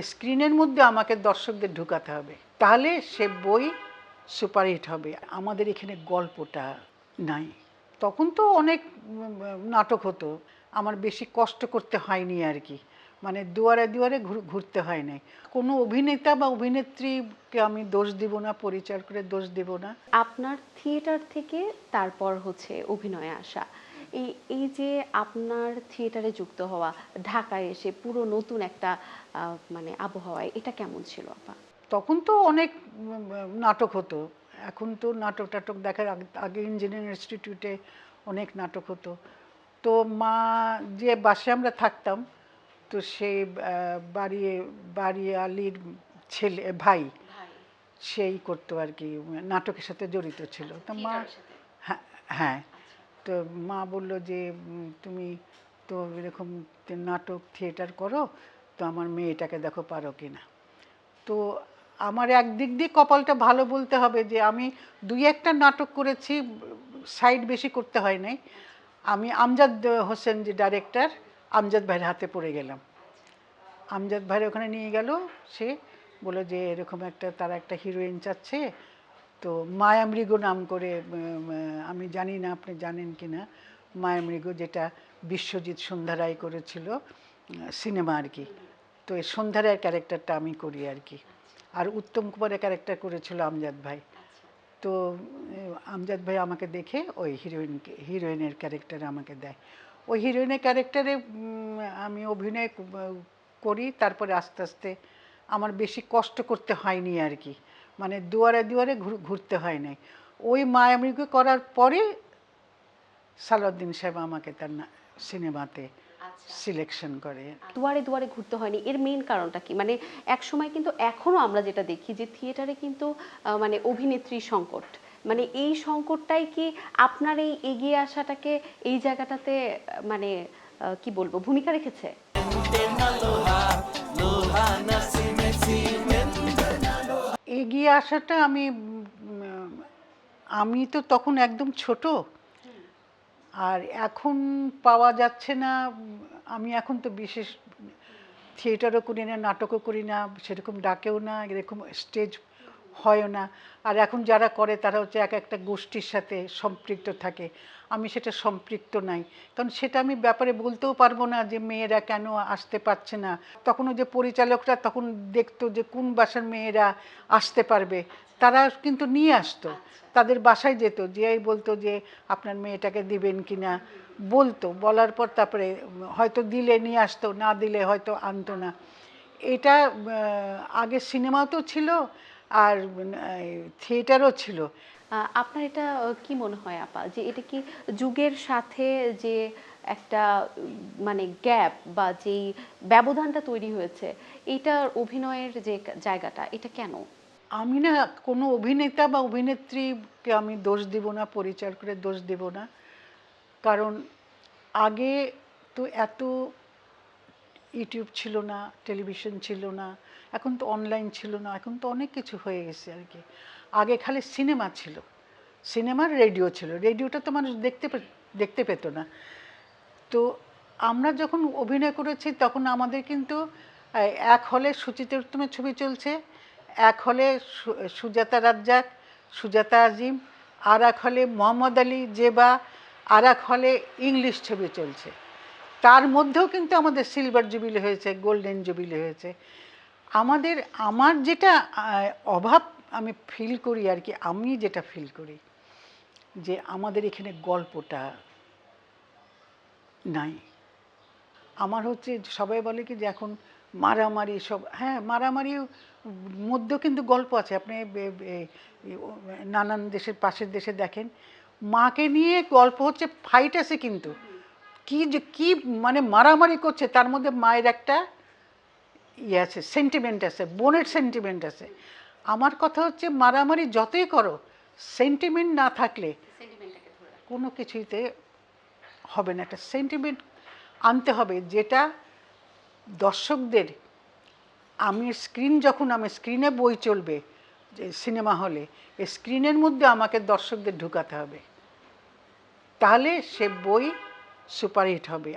স্ক্রিনের মধ্যে আমাকে দর্শকদের ঢুকাতে হবে, তাহলে সে বই সুপারহিট হবে। আমাদের এখানে গল্পটা নাই। তখন তো অনেক নাটক হতো, আমার বেশি কষ্ট করতে হয়নি আর কি, মানে দুয়ারে দুয়ারে ঘুরতে হয় নাই। কোনো অভিনেতা বা অভিনেত্রীকে আমি দোষ দিব না, পরিচালকের দোষ দিব না। আপনার থিয়েটার থেকে তারপর হচ্ছে অভিনয়ে আসা, এই এই যে আপনার থিয়েটারে যুক্ত হওয়া, ঢাকায় এসে পুরো নতুন একটা মানে আবহাওয়ায়, এটা কেমন ছিল আপা? তখন তো অনেক নাটক হতো, এখন তো নাটক টাটক দেখার আগে ইঞ্জিনিয়ারিং ইনস্টিটিউটে অনেক নাটক হতো। তো মা যে বাসে আমরা থাকতাম, তো সেই বাড়িয়ালির ছেলে ভাই সেই করতো আর কি, নাটকের সাথে জড়িত ছিল। তো মা, হ্যাঁ হ্যাঁ, তো মা বললো যে তুমি তো এরকম নাটক থিয়েটার করো, তো আমার মেয়েটাকে দেখো পারো কিনা। তো আমার একদিক দিয়ে কপালটা ভালো বলতে হবে যে আমি দুই একটা নাটক করেছি, সাইড বেশি করতে হয় নাই। আমি আমজাদ হোসেন যে ডাইরেক্টর, আমজাদ ভাইয়ের হাতে পড়ে গেলাম। আমজাদ ভাইয়ের ওখানে নিয়ে গেল, সে বলে যে এরকম একটা তারা একটা হিরোইন চাচ্ছে, তো মায়ামৃগ নাম করে, আমি জানি না আপনি জানেন কি না, মায়ামৃগ যেটা বিশ্বজিৎ সন্ধ্যা রায় করেছিল সিনেমা আর কি। তো এই সন্ধ্যা রায়ের ক্যারেক্টারটা আমি করি আর কি, আর উত্তম কুমারের ক্যারেক্টার করেছিল আমজাদ ভাই। তো আমজাদ ভাই আমাকে দেখে ওই হিরোইনের ক্যারেক্টারে আমাকে দেয়। ওই হিরোইনের ক্যারেক্টারে আমি অভিনয় করি। তারপরে আস্তে আস্তে আমার বেশি কষ্ট করতে হয়নি আর কি, মানে দুয়ারে দুয়ারে ঘুরতে হয় নাই। ওই মায়ামৃগ করার পরে সালাউদ্দিন সাহেব আমাকে তার সিনেমাতে সিলেকশন করে। দুয়ারে দুয়ারে ঘুরতে হয়নি, এর মেইন কারণটা কি? মানে এক সময় কিন্তু এখনো আমরা যেটা দেখি যে থিয়েটারে কিন্তু মানে অভিনেত্রী সংকট, মানে এই সংকটটাই কি আপনার এই এগিয়ে আসাটাকে এই জায়গাটাতে মানে কি বলবো ভূমিকা রেখেছে? এগিয়ে আসাটা আমি তো তখন একদম ছোট, আর এখন পাওয়া যাচ্ছে না। আমি এখন তো বিশেষ থিয়েটারও করি না, নাটকও করি না, সেরকম ডাকেও না, এরকম স্টেজ হয়ও না। আর এখন যারা করে তারা হচ্ছে এক একটা গোষ্ঠীর সাথে সম্পৃক্ত থাকে, আমি সেটা সম্পৃক্ত নাই। কারণ সেটা আমি ব্যাপারে বলতেও পারবো না যে মেয়েরা কেন আসতে পারছে না। তখনও যে পরিচালকরা তখন দেখতো যে কোন বাসার মেয়েরা আসতে পারবে, তারা কিন্তু নিয়ে আসতো, তাদের বাসায় যেত, যেই বলতো যে আপনার মেয়েটাকে দিবেন কি না, বলতো, বলার পর তারপরে হয়তো দিলে নিয়ে আসতো, না দিলে হয়তো আনতো না। এটা আগে সিনেমাতেও ছিল আর থিয়েটারও ছিল। আপনার এটা কি মনে হয় আপা, যে এটা কি যুগের সাথে যে একটা মানে গ্যাপ বা যেই ব্যবধানটা তৈরি হয়েছে, এইটার অভিনয়ের যে জায়গাটা, এটা কেন? আমি না কোনো অভিনেতা বা অভিনেত্রীকে আমি দোষ দিব না, পরিচালকের দোষ দিব না। কারণ আগে তো এত ইউটিউব ছিল না, টেলিভিশন ছিল না, এখন তো অনলাইন ছিল না, এখন তো অনেক কিছু হয়ে গেছে আর কি। আগে খালি সিনেমা ছিল, সিনেমার রেডিও ছিল, রেডিওটা তো মানুষ দেখতে পেত না। তো আমরা যখন অভিনয় করেছি তখন আমাদের কিন্তু এক হলে সুচিত্রা উত্তমের ছবি চলছে, এক হলে সুজাতা রাজ্জাক, সুজাতা আজিম, আর এক হলে মোহাম্মদ আলী জেবা, আর এক হলে ইংলিশ ছবি চলছে। তার মধ্যেও কিন্তু আমাদের সিলভার জুবিলি হয়েছে, গোল্ডেন জুবিলি হয়েছে। আমার যেটা অভাব আমি ফিল করি আর কি, আমি যেটা ফিল করি যে আমাদের এখানে গল্পটা নাই। আমার হচ্ছে সবাই বলে কি যে এখন মারামারি সব, হ্যাঁ মারামারির মধ্যেও কিন্তু গল্প আছে। আপনি নানান দেশের পাশের দেশে দেখেন, মাকে নিয়ে গল্প হচ্ছে, ফাইট আছে, কিন্তু কি মানে মারামারি করছে, তার মধ্যে মায়ের একটা ইয়ে আছে, সেন্টিমেন্ট আছে, বোনের সেন্টিমেন্ট আছে। আমার কথা হচ্ছে মারামারি যতই করো, সেন্টিমেন্ট না থাকলে কোনো কিছুতে হবে না। একটা সেন্টিমেন্ট আনতে হবে, যেটা দর্শকদের, আমি স্ক্রিনে বই চলবে যে সিনেমা হলে, এই স্ক্রিনের মধ্যে আমাকে দর্শকদের ঢুকাতে হবে, তাহলে সে বই সুপারহিট হবে।